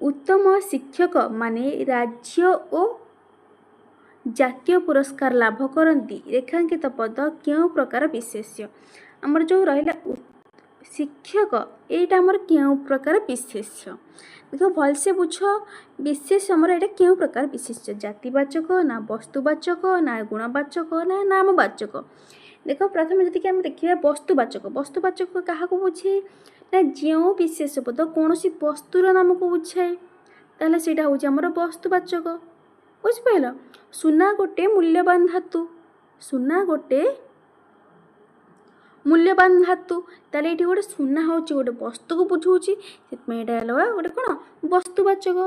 उत्तम शिक्षक माने राज्य और जातीय पुरस्कार लाभ करती रेखांकित पद क्यों प्रकार विशेष्य आमर जो रहा शिक्षक यहाँ आमर क्यों प्रकार विशेष्य देख भलसे बुझ विशेष आमर यहाँ क्यों प्रकार विशेष्य जातिवाचक ना वस्तुवाचक ना गुणवाचक ना नामवाचक देख प्रथम जदि आम देखा वस्तुवाचक वस्तुवाचक क्या बुझे ना जो विशेष पद कौन सी वस्तुर नाम को बुझाए ताहले सेटा होउछि हमर वस्तुवाचक बुझिपाइल सुना गोटे मूल्यवान धातु सुना गोटे मूल्यवान धातु ताले ये गोटे सुना हूँ गोटे वस्तु को बुझाऊँगी से गोटे कौन वस्तुवाचक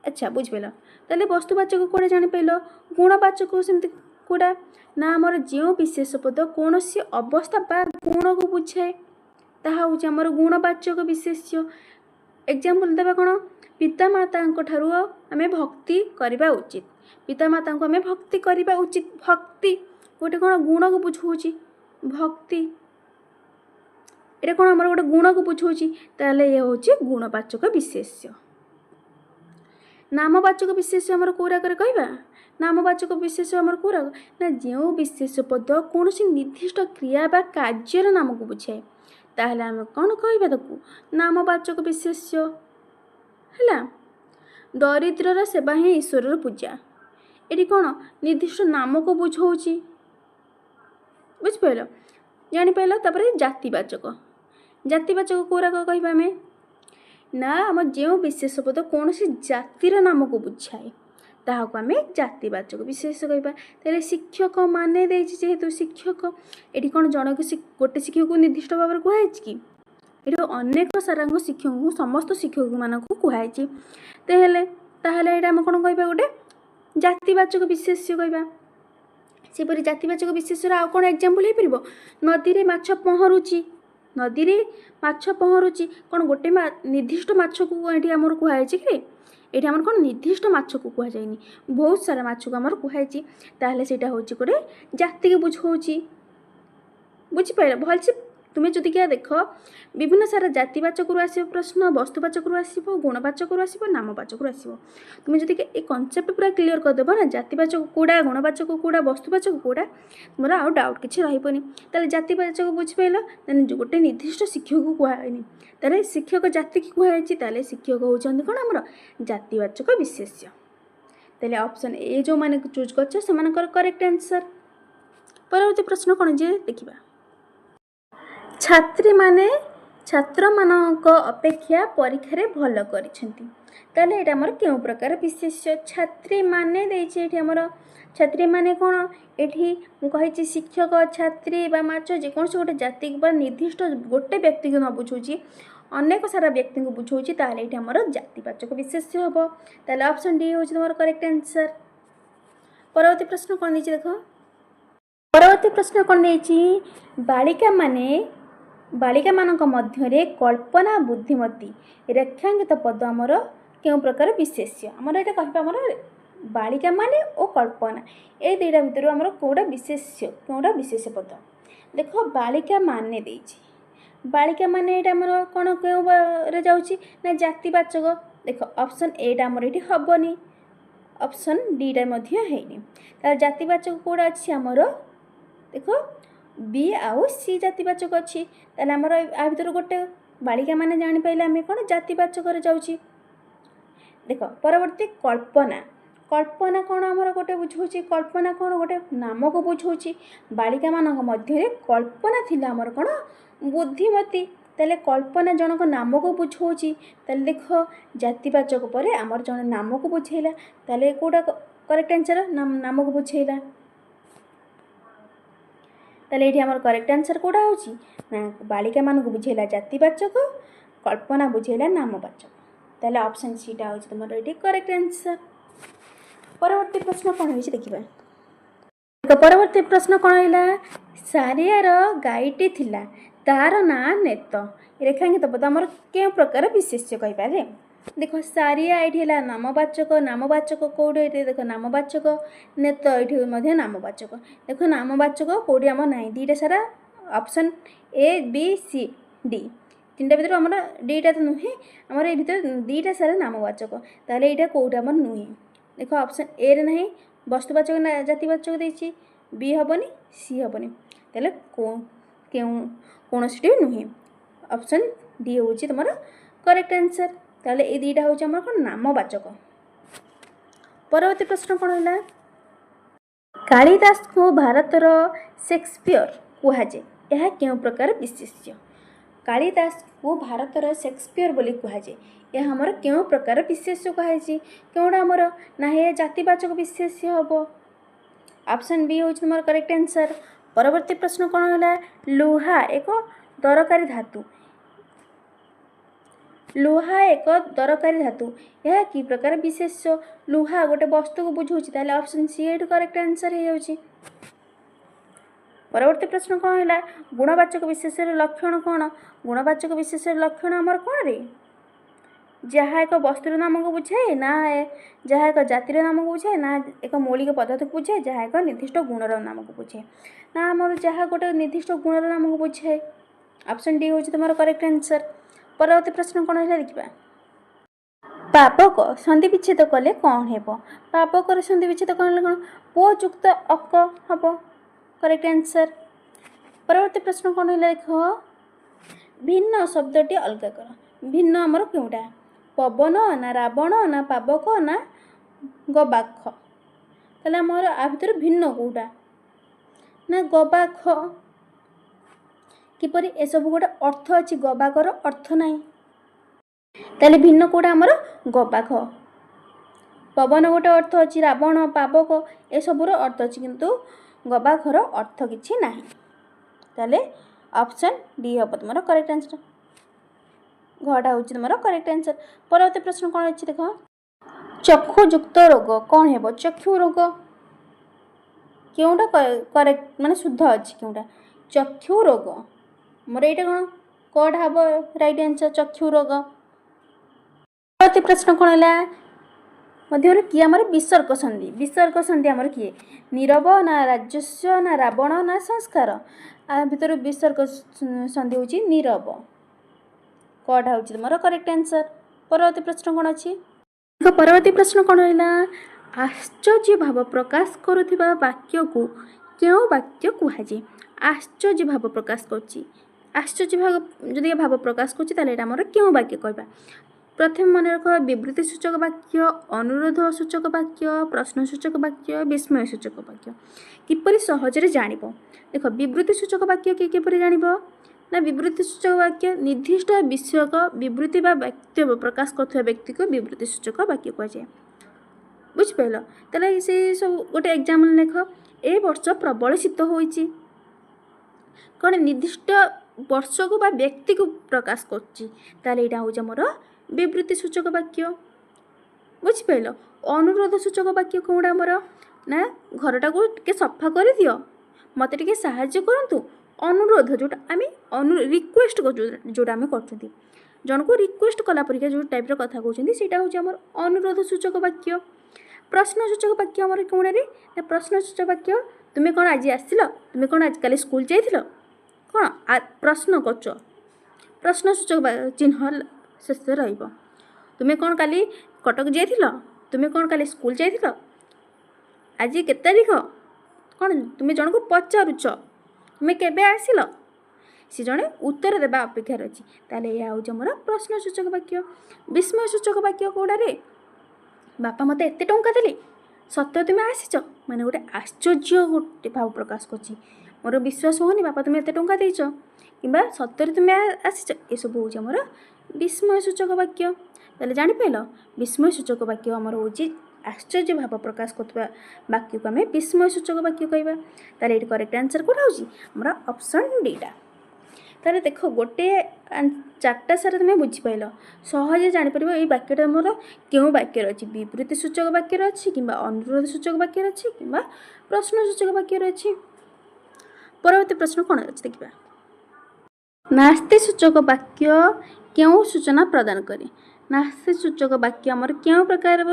अच्छा बुझिपाल ताले वस्तुवाचक कौटे जापाइल गुणवाचक सेमती कौटा ना आमर जो विशेष पद कौन सी अवस्था बा गुण को बुझाए ताहा हूँ आमर गुणवाचक विशेष्य एग्जाम्पल देवा कौन पितामाता आम भक्ति करवा उचित पितामाता को आम भक्ति करवा उचित भक्ति गोटे कौन गुण को बुझाऊँगी भक्ति ये कौन आमर गोटे गुण को बुझाऊँगी ताहले ये हूँ गुणवाचक विशेष्य नामवाचक विशेष आमर कौरा कहवा नामवाचक विशेष आमर कौरा ना जो विशेष पद कौन सी निर्दिष्ट क्रिया बा कार्यर नाम को बुझाए ताहले आम कौन कहवा ताकू नामवाचक विशेष्य है दरिद्रर सेवा ही ईश्वर पूजा ये कौन निर्दिष्ट नाम को बुझाऊँगी बुझिपाल जापाइल तापर जातिवाचक जातिवाचक कौरा कहवा आम ना आम जो विशेष पद कौन सी जातिर नाम को बुझाए ताहाको आम जातिवाचक विशेष कहवा तेरे शिक्षक माने जेहेतु शिक्षक ये कौन जन को गोटे शिक्षक को निर्दिष्ट भाव में कहुई कि ये अनेक सारा शिक्षक को समस्त शिक्षक मान कहुई ताहले ये आम कौन कहवा गोटे जातिवाचक विशेष्य कहवा सेपरी जातिवाचक विशेष्य आउ कौन एग्जाम्पल हो पार नदी में माछ पहरुची नदी में माछ पहरुची कौन गोटे निर्दिष्ट माछ को ये आमर कहुई कि ये आम कौन निर्दिष्ट माछ को कहुए बहुत सारा माछ को आमर कहुई ताहले सेटा हूँ गोटे जाति के बुझाऊँगी बुझिपार भलसे तुम्हें जदि क्या देख विभिन्न सारा जातिवाचक आस प्रश्न वस्तुवाचक आसो गुणवाचक आसो नामवाचक आसो तुम्हें जदि ये कनसेप्ट पूरा क्लीयर करदेव ना जातिवाचक कौड़ा गुणवाचक कौड़ा वस्तुवाचक कौड़ा तुम आउ डाउट किसी रही जातिवाचक बुझिपाल गोटे निर्दिष्ट शिक्षक को कहुनी ताले शिक्षक जाति की कहुई शिक्षक होती कौन आमर जातिवाचक विशेष्य ताले ऑप्शन ए जो मैंने चूज कर करेक्ट आंसर परवर्ती प्रश्न कौन जे देखा छात्री माने छात्र मानक अपेक्षा परीक्षा भल कर आमर क्यों प्रकार विशेष्य छात्री माने देछि आमर छात्री माने कौन ये कही शिक्षक छात्री बा माछ जेकोसी गोटे जाति बा निर्दिष्ट गोटे व्यक्ति को न बुझाऊँगी अनेक सारा व्यक्ति को बुझाऊँगी ताहले ये आमर जातिवाचक विशेष्य हम ताहले ऑप्शन डी हूँ तुम करेक्ट आंसर परवर्ती प्रश्न कौन देछि देख परवर्ती प्रश्न कौन देछि बालिका मानक मध्य कल्पना बुद्धिमती रेखांकित पद आमर क्यों प्रकार विशेष्य आमर ये कह बालिका माने और कल्पना ये दुईटा भितर आमर कौटा विशेष पद देख बालिका माने देछि बालिका माने ये आमर कौन क्यों जाऊँगी ना जातिवाचक देख ऑप्शन एटा आमर ये हेनी ऑप्शन डीटा है जातिवाचक कौटा अच्छी आमर देख बी आउ सी जातिवाचक अच्छी ताले आमर आ भीतर गोटे बालिका माने जानी पाइले आम कौन जातिवाचक जाऊँगी देख परवर्ती कल्पना कल्पना कौन आमर गोटे बुझाऊँगी कल्पना कौन गोटे नाम को बुझाऊँगी बालिका मानक मध्य कल्पना थिला आमर कौन बुद्धिमती ताले कल्पना जनक नाम को बुझाऊँगी ताले देख जातिवाचक पर आमर जन नाम को बुझेला ताले कौटा करेक्ट आंसर नाम को बुझेला ताले ये आमर करेक्ट आंसर कौटा होची ना बालिका मान को बुझेला जातिवाचक कल्पना बुझेला नामवाचक ताले ऑप्शन सीटा होची तुम ये करेक्ट आंसर परवर्ती प्रश्न कौन होची देखिबा परवर्ती प्रश्न कौन है सारियार गाईटी थिला तार ना नेत रेखांकित पद आमर क्यों प्रकार विशेष्य कहीपर देख सारिया ये नामवाचक नामवाचक कौटे देख नामवाचक नेत ये नामवाचक देख नामवाचक कौटी आम ना दुईटा सारा option A B C D तीनटा भीतर आम दुईटा तो नुहे आम ये भीतर दुईटा सारा नामवाचक ताहले यहाँ कौटा आम नुहे देख ऑप्शन ए रे ना वस्तुवाचक ना जातिवाचक देछि बी हेनी सी हेनी ताहले कौन सी नुहे ऑप्शन डी हूँ तुम करेक्ट आंसर ताहले ये दुईटा हूँ आम कौन नामवाचक। परवर्ती प्रश्न कौन है कालिदास को भारतर शेक्सपियर कहुए यह क्यों प्रकार विशेष्य कालिदास को भारतर शेक्सपियर बोली कहुए यह आमर क्यों प्रकार विशेष्य कहुई कौटा आमर ना ये जातिवाचक विशेष्य हम ऑप्शन बी हूँ तुम करेक्ट आंसर। परवर्ती प्रश्न कौन है लुहा एक दरकारी धातु लुहा एक दरकारी धातु यह कि प्रकार विशेष्य लुहा गोटे वस्तु को बुझाऊँच ताहले ऑप्शन सी ये करेक्ट आंसर हो। परवर्ती प्रश्न कौन है गुणवाचक विशेषण लक्षण कौन गुणवाचक विशेषण लक्षण आमर कौन रे जहाँ एक वस्तुर नाम को बुझाए ना जहाँ एक जातिर नाम को बुझाए ना एक मौलिक पदार्थ को बुझाए जहाँ एक निर्दिष्ट गुणर नाम को बुझाए ना आम जहाँ गोटे निर्दिष्ट गुणर नाम को बुझाए ऑप्शन डी हूँ तुम करेक्ट आंसर। परवर्ती प्रश्न कौन है देखा पापक सन्धि विच्छेद कले कौन हे पापक सन्धि विच्छेद कौन कौन पुजुक्त अक हम करेक्ट आंसर। परवर्ती प्रश्न कौन है देख भिन्न शब्दटी अलग कर भिन्न आमर क्योंटा पवन ना रावण ना पावक ना गबाख ताहले आमर आ भितर भिन्न कौटा ना गबाख किपर एसब गोटे अर्थ अच्छी गबाकर अर्थ ना ताहले भिन्न कौटा आमर गबाख पवन गोटे अर्थ अच्छी रावण पावक ए सबूर अर्थ अच्छी किंतु गबाखर अर्थ किछि नाही ताहले ऑप्शन डी हम तुम करेक्ट आंसर घटा हूँ तुम करेक्ट आंसर। परवर्ती प्रश्न कौन अच्छी देख चक्षुयुक्त रोग कौन है चक्षु रोग क्योंटा करेक्ट माने शुद्ध अच्छी क्योंटा चक्षु रोग मोर ये कौन हम राइट आंसर चक्षु रोग। परवर्ती प्रश्न कौन है मध्य किए आमर विसर्ग संधि आमर किए नीरव ना राजस्व ना रावण ना संस्कार आ भितर विसर्ग संधि हूँ नीरव कौटा हूँ तुम करेक्ट आंसर। परवर्ती प्रश्न कौन अच्छी परवर्ती प्रश्न कौन है आश्चर्य भाव प्रकाश करुवा वाक्य को क्यों वाक्य कहुए आश्चर्य भाव प्रकाश कर आश्चर्य भाव जदि भाव प्रकाश कर क्यों वाक्य कहवा प्रथम मन रख विवृत्ति सूचक वाक्य अनुरोध सूचक वाक्य प्रश्न सूचक वाक्य विस्मय सूचक वाक्य किपरि सहजरे जानिब देख विवृत्ति सूचक वाक्य किपरि जानिब ना विवृत्ति सूचक वाक्य निर्दिष्ट विषयक विवृत्ति बा वक्तव्य प्रकाश कर व्यक्ति को विवृत्ति सूचक वाक्य कहुए बुझिपाल ताले से सब गोटे एग्जाम्पल लेख ए वर्ष प्रबल शीत होइछि कौन निर्दिष्ट वर्ष को बा व्यक्ति को प्रकाश कर विवृत्ति सूचक वाक्य बुझिपाल। अनुरोध सूचक वाक्य कौड़ा आमर ना घरटा को टे सफा कर दियो मत टे साहाय्य करंतु अनुरोध जोटा आम रिक्वेस्ट जोटा आम कर जन को रिक्वेस्ट कला परिका जो टाइप कथा कहते हैं हूँ आम अनुरोध सूचक वाक्य। प्रश्न सूचक वाक्य आम कौन रे प्रश्न सूचक वाक्य तुम्हें कौन आज आसिल तुम्हें कौन आज काली स्कूल जाइल कौन प्रश्न कर प्रश्न सूचक चिन्ह शेष तुम्हें कौन काली कटक जाइल तुम्हें कौन काली स्कूल जाइल आज के तारीख कौन तुम्हें जन को पचारुच तुम्हें केबे आसिल सी जड़े उत्तर देवा अपेक्षार अच्छी ताले यह हूँ आमर प्रश्न सूचक वाक्य। विस्मय सूचक वाक्य कौड़ा रे बापा मत एत टंका देले सत्य तुम्हें आसीच माने गोटे आश्चर्य गोटे भाव प्रकाश कर मोर विश्वास होनी बापा तुम्हें एत टंका देच कि सत्य तुम्हें आसीच ये सब हूँ आमर विस्मय सूचक वाक्य। ताले जानिपाल विस्मय सूचक वाक्य आमर हूँ आश्चर्य भाव प्रकाश कर वाक्य को आम विस्मय सूचक वाक्य कहवा ताले ये करेक्ट आंसर कौटा हूँ ऑप्शन डीटा। ताले देख गोटे चार्टा सारा तुम्हें बुझीपाल सहजे जापर ये वाक्यटा मोर क्यों वाक्य अच्छी विवृत्ति सूचक वाक्य अच्छी कि अनुरोध सूचक वाक्य अच्छी कि प्रश्न सूचक वाक्य अच्छी। परवर्ती प्रश्न कौन अच्छे देखा नास्ति सूचक वाक्य क्यों सूचना प्रदान करे नास्ति सूचक वाक्य आमर क्यों प्रकार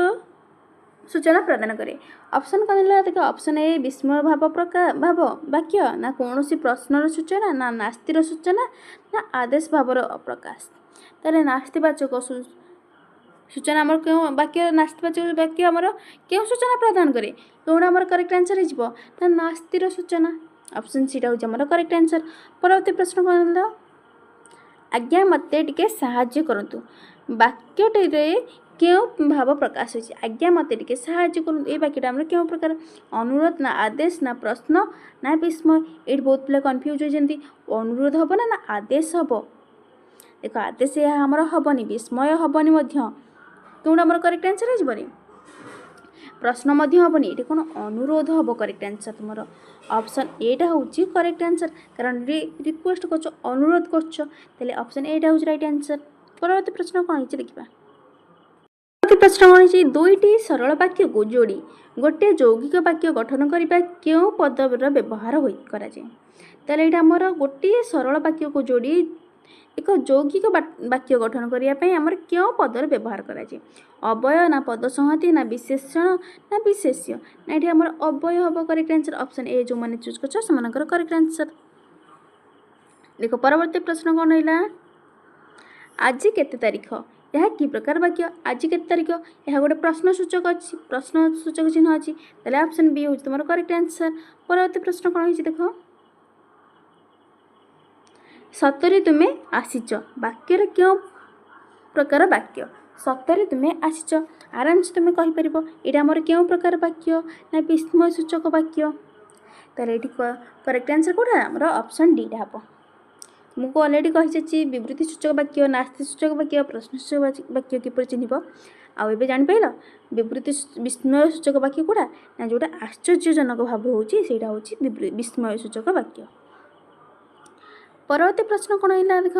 सूचना प्रदान करे। ऑप्शन कहला देख ऑप्शन ए विस्मय भाव भाव वाक्य ना कौन प्रश्नर सूचना ना नास्तिर सूचना ना आदेश भावर प्रकाश। ताले नास्तिवाचक सूचना आमर क्यों वाक्य नास्तिवाचक वाक्य आमर क्यों सूचना प्रदान करे कौन आमर करेक्ट आंसर हो ना नास्तिर सूचना। ऑप्शन सी हूँ आमर करेक्ट आंसर। परवर्ती प्रश्न कौन आज्ञा मते टिके साहाय्य करंतु वाक्यटे क्यों भाव प्रकाश होती आज्ञा मते टिके साहाय्य करंतु ये वाक्यटा आमर क्यों प्रकार अनुरोध ना आदेश ना प्रश्न ना विस्मय। ये बहुत पिला कन्फ्यूज होती अनुरोध हम ना आदेश हम देख आदेश यह आमर हेनी विस्मय हेनी कौन आमर करेक्ट आंसर हो प्रश्न हेनी ये कौन अनुरोध हम करेक्ट आंसर तुम ऑप्शन एटा हूँ करेक्ट आंसर कारण रिक्वेस्ट कर अनुरोध कर ऑप्शन एटा हूँ राइट आंसर। परवर्ती प्रश्न कौन है देखा परवर्ती प्रश्न कौन है दुईटी सरल वाक्य को जोड़ी गोटे यौगिक वाक्य गठन करने क्यों पदर व्यवहार कराए आमर गोटे सरल वाक्य को जोड़ी एक यौगिक वाक्य गठन करने आमर क्यों पदर व्यवहार कराए अवय ना पद संहति ना विशेषण ना विशेष्य ना ये आमर अवय हम करेक्ट आंसर। ऑप्शन ए जो मैंने चूज कर करेक्ट आंसर। देखो परवर्ती प्रश्न कौन रहा आज केते तारीख यह कि प्रकार वाक्य आज केते तारीख यह गोटे प्रश्नसूचक अच्छी प्रश्नसूचक चिन्ह अच्छी तेल ऑप्शन बी हूँ तुम करेक्ट आंसर। परवर्ती प्रश्न कौन है देख सतरे तुम्हें आसीच वाक्यर क्यों प्रकार वाक्य सतरे तुम्हें आसीच आराम से तुम्हें कहीपर यहाँ आमर क्यों प्रकार वाक्य ना विस्मय सूचक वाक्य तार ये करेक्ट आंसर कौटा आमर ऑप्शन डी हम तुमको अलरेडी कही विवृत्ति सूचक वाक्य नास्ति सूचक वाक्य प्रश्न सूचक वाक्य किपर चिन्ह आउ ए जापार विवृत्ति विस्मय सूचक वाक्य कौटा ना जोटा आश्चर्यजनक भाव होता हूँ विस्मय सूचक वाक्य। परवर्ती प्रश्न कौन है देख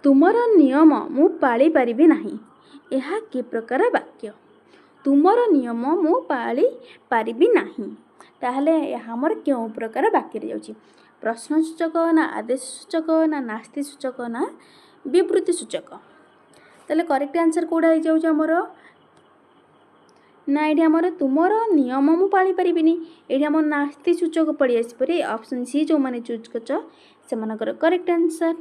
तुमर नियम मु पाली पारिबी नहीं यह कि प्रकार वाक्य तुमर नियम मु पाली पारिबी नहीं ताहले हमर क्यों प्रकार वाक्य जाउची प्रश्न सूचक ना आदेश सूचक ना नास्ति सूचक ना विवृत्ति सूचक ताहले करेक्ट आंसर कोडा हो जाउची हमर ना ये आमर तुमर नियम मु पाली पारिबिनी ये आम नास्ति सूचक पड़ी आसपे ऑप्शन सी जो मैंने चूज कर करेक्ट आंसर।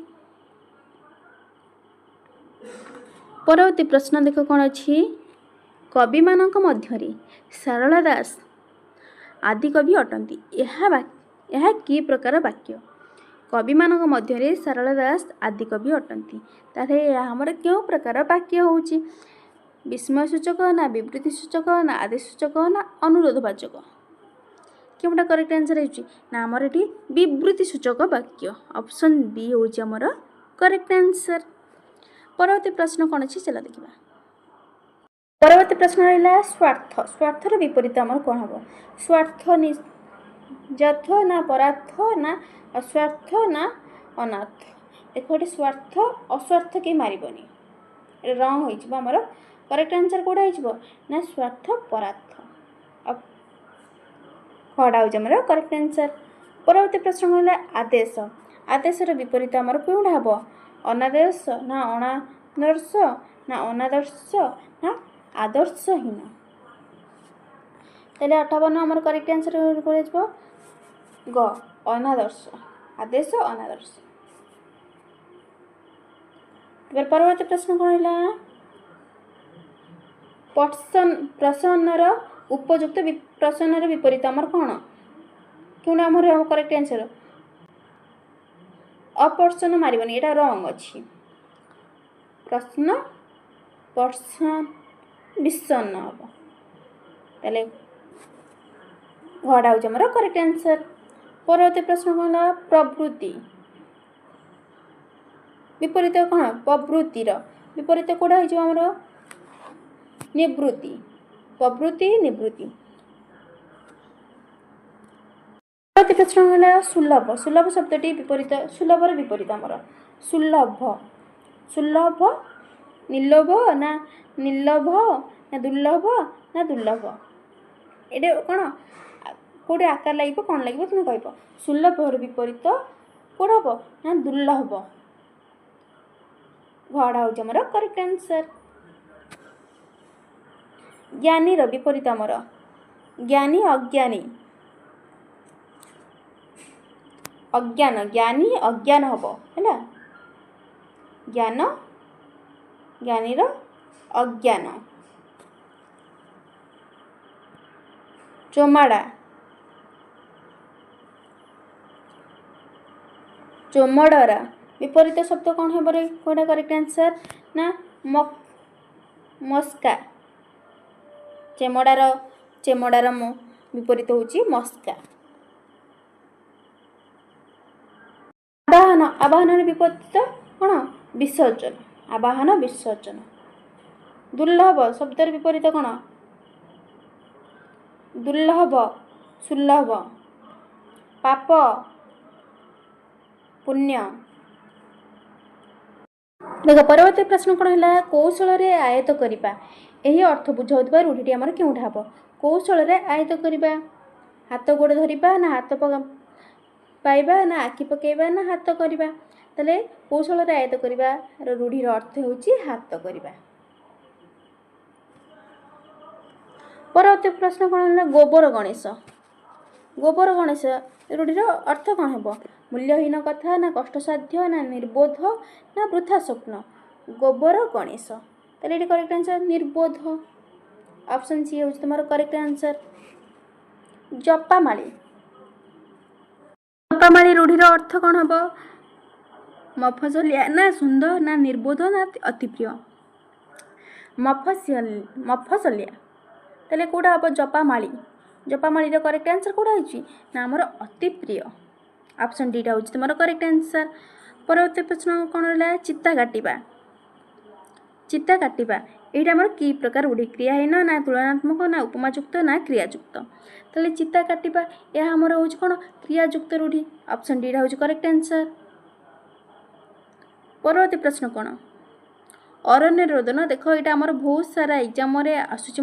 परवर्ती प्रश्न देख कौन अच्छी कवि मानक मध्य सारला दास आदि कवि अटंती यह कि प्रकार वाक्य कवि मानक मध्य सारला दास आदि कवि अटंती तारे आमर क्यों प्रकार वाक्य होची विस्मय सूचक ना विवृत्ति सूचक ना आदेश सूचक ना अनुरोधवाचक क्योंटा करेक्ट आंसर ना आमर ये विवृत्ति सूचक वाक्य ऑप्शन बी हूँ आमर करेक्ट आंसर। परवर्ती प्रश्न कौन अच्छी चला देखा परवर्ती प्रश्न रहा स्वार्थ स्वार्थर विपरीत आमर कौन हम स्वार्थ निजार्थ ना परार्थ ना अस्वार्थ ना अनार्थ देख ये स्वार्थ अस्वार्थ कहीं मारबनी रंग होमर करेक्ट आंसर कौटा हो ना स्वार्थ परार्थ खड़ा हो करेक्ट आंसर। परवर्ती प्रश्न कहला आदेश आदेशर विपरीत आमर कौटा हम अनादेश ना अनादर्श ना अनादर्श ना आदर्शहीन तेल 58 आमर करेक्ट आंसर ग अनादर्श आदेश अनादर्श। परवर्ती प्रश्न कौन है प्रसन्नर उपयुक्त प्रसन्नर विपरीत आमर कौन क्यों आमर करेक्ट आंसर अपर्सन मारबनी यहाँ रंग अच्छी प्रश्न पर्सन विषन्न हम तेल घड़ा हूँ करेक्ट आंसर। परवर्ती प्रश्न कौन है प्रवृत्ति विपरीत कौन प्रवृत्तिर विपरीत कौटा होमर निवृत्ति प्रवृत्ति निवृत्ति। परवर्ती प्रश्न है सुलभ सुलभ शब्दटी विपरीत सुलभर विपरीत आमर सुलभ सुलभ निर्लोभ ना निर्लोभ ना दुर्लभ ना दुर्लभ ये कौन कौटे आकार लगे कौन लगे तुम कह सुलभर विपरीत कौन हम ना दुर्लभ घड़ा हूँ आमर करेक्ट आंसर। ज्ञानी विपरीत आमर ज्ञानी अज्ञानी अज्ञान ज्ञानी अज्ञान हम है ज्ञान ज्ञानीर अज्ञान चोमाड़ा चोमड़रा विपरीत शब्द कौन है बोले कौन करेक्ट आंसर ना मस्का चेमड़ार विपरीत होची मस्का आवाहन आवाहन विपरीत कौन विसर्जन आवाहन विसर्जन दुर्लभ शब्दर विपरीत कौन दुर्लभ सुलभ पाप पुण्य देख परवर्ती प्रश्न कौन है कौशल आयत करने यही अर्थ बुझाऊा रूढ़ी आमर क्योंठा हम कौशल आयत करने हाथ गोड़ धरवा ना हाथ पाइबा ना आखि पकेबा ना हाथ करवा तेल कौशल आयत करवा रूढ़ीर अर्थ होची हाथ करवा। परवर्ती प्रश्न कौन है गोबर गणेश रूढ़ीर अर्थ कौन है मूल्यहीन कथा ना कष्टसाध्य ना निर्बोध ना वृथा स्वप्न गोबर गणेश तेल ये करेक्ट आंसर निर्बोध ऑप्शन सी हूँ तुम करेक्ट आंसर। जपामाली रूढ़ीर अर्थ कौन हम मफसलिया ना सुंदर ना निर्बोध ना अति प्रिय मफसलिया तेल कौटा हम जपामाली करेक्ट आंसर कौटा है ना आमर अति प्रिय ऑप्शन डी हूँ तुम करेक्ट आंसर। परवर्ती प्रश्न कौन रहा चित्ता काटिबा यहाँ आमर कि प्रकार रूढ़ी क्रियाहीन ना तुलनात्मक ना उपमायुक्त ना क्रियायुक्त तेल चित्ता काटिबा यह आमर हूँ कौन क्रियायुक्त रूढ़ी ऑप्शन डी हूँ करेक्ट आंसर। परवर्ती प्रश्न कौन अरण्य रोदन देख यहाँ आमर बहुत सारा एग्जाम आसूची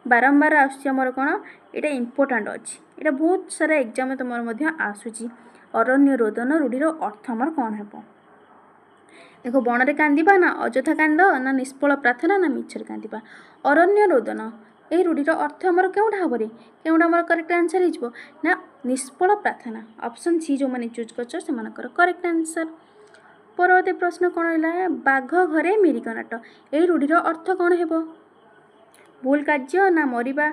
बारंबार आमर कौन यहाँ इम्पोर्टाट अच्छी यहाँ बहुत सारा एग्जाम तुम आसूची अरण्य रोदन रूढ़ीर अर्थ आमर कौन है देख बण में कांदा ना अଯଥା कांद ना निष्फल प्रार्थना ना मिछर कांदा अरण्य रोदन यही रूढ़ीर अर्थ आमर क्योंठा हम क्योंटा आमर करेक्ट आंसर हो ना निष्फल प्रार्थना ऑप्शन सी जो मैंने चूज कर करेक्ट आंसर। परवर्ती प्रश्न कौन है बाघ घरे मिरिक नाट यही रूढ़ीर अर्थ कौन है भूल कार्य ना मरिबा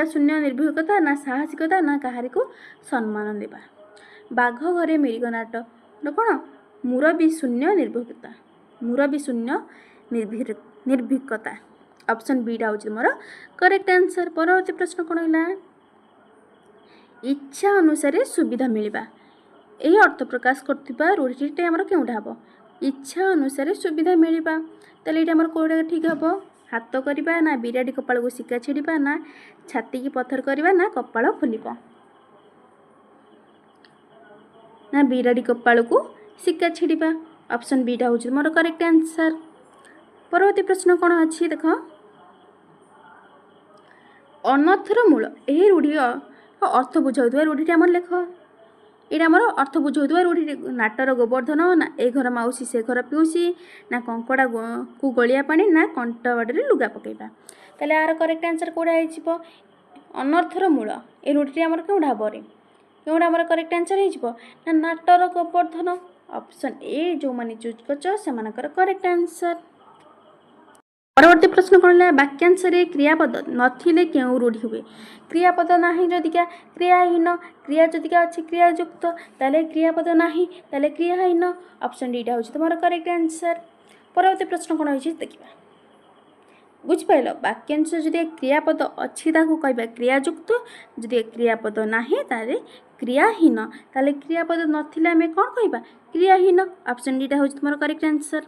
शून्य निर्भीकता ना साहसिकता ना कहारी को सम्मान देवा बाघ घरे मिरिक नाट कौन मुरबी शून्य निर्भीकता ऑप्शन बी हूँ मोर करेक्ट आंसर। परवर्ती प्रश्न कौन है इच्छा अनुसार सुविधा मिलवा यही अर्थ प्रकाश करथिबा रूढ़ीटे आमर क्योंठा हम इच्छा अनुसार सुविधा मिलवा तेल ये आमर कौटा ठीक हम हाथ करवा ना बिराड़ी कपाल को शिका छिड़ा ना छाती की पत्थर करवा ना कपाल खोलवा ना बिराड़ी कपाल को शिका छिड़ा ऑप्शन बी हूँ मोर करेक्ट आंसर। परवर्ती प्रश्न कौन अच्छी देख अनर्थर मूल यही रूढ़ी अर्थ बुझाऊा रूढ़ी आमर लेख ये आमर अर्थ बुझाऊा रूढ़ी नाटर गोवर्धन ना ए घर माउसी से घर पिउसी ना कंकड़ा को गलिया पानी ना कंट बाड़े लुगा पकेबा तेल यार करेक्ट आंसर कौटा हो अनर्थर मूल ये रूढ़ी आमर क्योंठा हम क्योंटा आमर करेक्ट आंसर हो ना नाटर गोवर्धन ऑप्शन ए जो मैंने चूज कर करेक्ट आंसर। परवर्ती प्रश्न कौन है वाक्यांश क्रियापद नथिले क्यों रूढ़ी हुए क्रियापद ना जदिका क्रियाहीन क्रिया जदिका अच्छी क्रियायुक्त ताले क्रियापद ना ताले क्रियाहीन ऑप्शन डी हूँ तुम करेक्ट आंसर। परवर्ती प्रश्न कौन हो देखा बुझिपाल वाक्यांश जदि क्रियापद अच्छी कह क्रियायुक्त जदि क्रियापद ना ताले क्रियाहीन ताले क्रियापद नथिले आम कौन कह क्रियाहीन ऑप्शन डी हूँ तुम करेक्ट आंसर।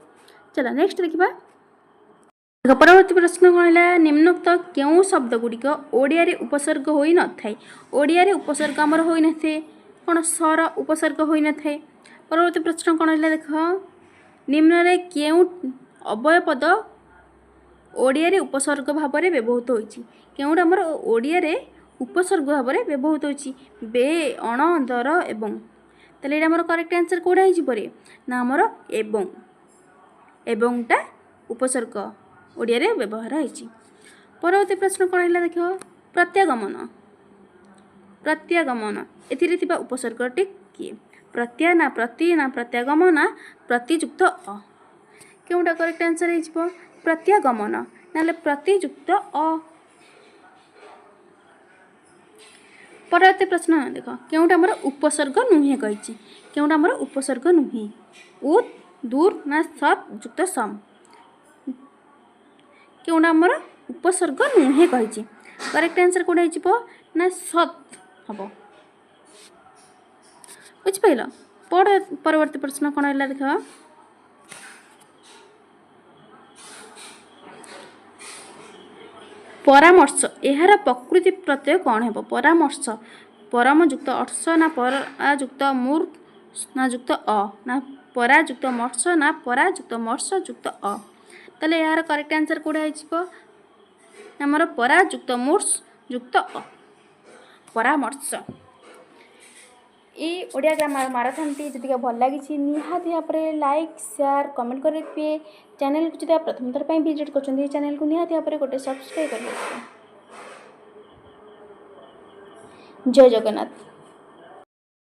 चलो नेक्स्ट देखा परवर्ती प्रश्न कौन है निम्नोक्त क्यों शब्द गुड़िक ओडिया उपसर्ग हो न था ओडिया उपसर्ग आमर हो न थे कौन सर उपसर्ग हो न था। परवर्ती प्रश्न कौन है देख निम्न क्यों अवय पद ओडिया उपसर्ग भाव में व्यवहृत होती क्योंटा आमर ओडिया उपसर्ग भाव में व्यवहृत होती बे अण दर एवं तेल ये आमर करेक्ट आंसर कौटा हो ना आमर एवंटा उपसर्ग ଓଡ଼ିଆରେ ବ୍ୟବହାର ହେଇଛି। ପରବର୍ତ୍ତୀ ପ୍ରଶ୍ନ କ'ଣ ହେଲା ଦେଖିବ, ପ୍ରତ୍ୟାଗମନ। ପ୍ରତ୍ୟାଗମନ ଏଥିରେ ଥିବା ଉପସର୍ଗଟି କିଏ? ପ୍ରତ୍ୟା ନା ପ୍ରତି ନା ପ୍ରତ୍ୟାଗମ ନା ପ୍ରତିଯୁକ୍ତ ଅ। କେଉଁଟା କରେକ୍ଟ ଆନ୍ସର ହେଇଯିବ? ପ୍ରତ୍ୟାଗମନ, ନହେଲେ ପ୍ରତିଯୁକ୍ତ ଅ। ପରବର୍ତ୍ତୀ ପ୍ରଶ୍ନ ଦେଖ, କେଉଁଟା ଆମର ଉପସର୍ଗ ନୁହେଁ କହିଛି? କେଉଁଟା ଆମର ଉପସର୍ଗ ନୁହେଁ? ଉତ୍, ଦୂର ନା ସତ୍ ଯୁକ୍ତ ସମ୍। କେଉଁଟା ଆମର ଉପସର୍ଗ ନୁହେଁ କହିଛି? କରେକ୍ଟ ଆନ୍ସର କେଉଁଟା ହେଇଯିବ ନା ସତ୍ ହେବ। ବୁଝିପାରିଲ? ପରବର୍ତ୍ତୀ ପ୍ରଶ୍ନ କ'ଣ ହେଲା ଦେଖ, ପରାମର୍ଶ ଏହାର ପ୍ରକୃତି ପ୍ରତ୍ୟୟ କ'ଣ ହେବ? ପରାମର୍ଶ ପରମ ଯୁକ୍ତ ଅର୍ଶ ନା ପରାଯୁକ୍ତ ମୂର୍ ନା ଯୁକ୍ତ ଅ ନା ପରାଯୁକ୍ତ ମର୍ଶ ନା ପରାଯୁକ୍ତ ମର୍ଶ ଯୁକ୍ତ ଅ। ତାହେଲେ ଏହାର କରେକ୍ଟ ଆନ୍ସର କେଉଁଟା ହେଇଯିବ? ଆମର ପରାଯୁକ୍ତ ମୂର୍ଷ ଯୁକ୍ତ ଅ, ପରାମର୍ଶ। এই ଓଡ଼ିଆ ଗ୍ରାମାର ମାରାଥନଟି ଯଦି ଭଲ ଲାଗିଛି ନିହାତି ଭାବରେ ଲାଇକ୍ ସେୟାର କମେଣ୍ଟ କରି ରଖିବେ। ଚ୍ୟାନେଲକୁ ଯଦି ପ୍ରଥମ ଥର ପାଇଁ ଭିଜିଟ୍ କରୁଛନ୍ତି ଚ୍ୟାନେଲକୁ ନିହାତି ଭାବରେ ଗୋଟେ ସବସ୍କ୍ରାଇବ୍ କରି ରଖିବେ। ଜୟ ଜଗନ୍ନାଥ।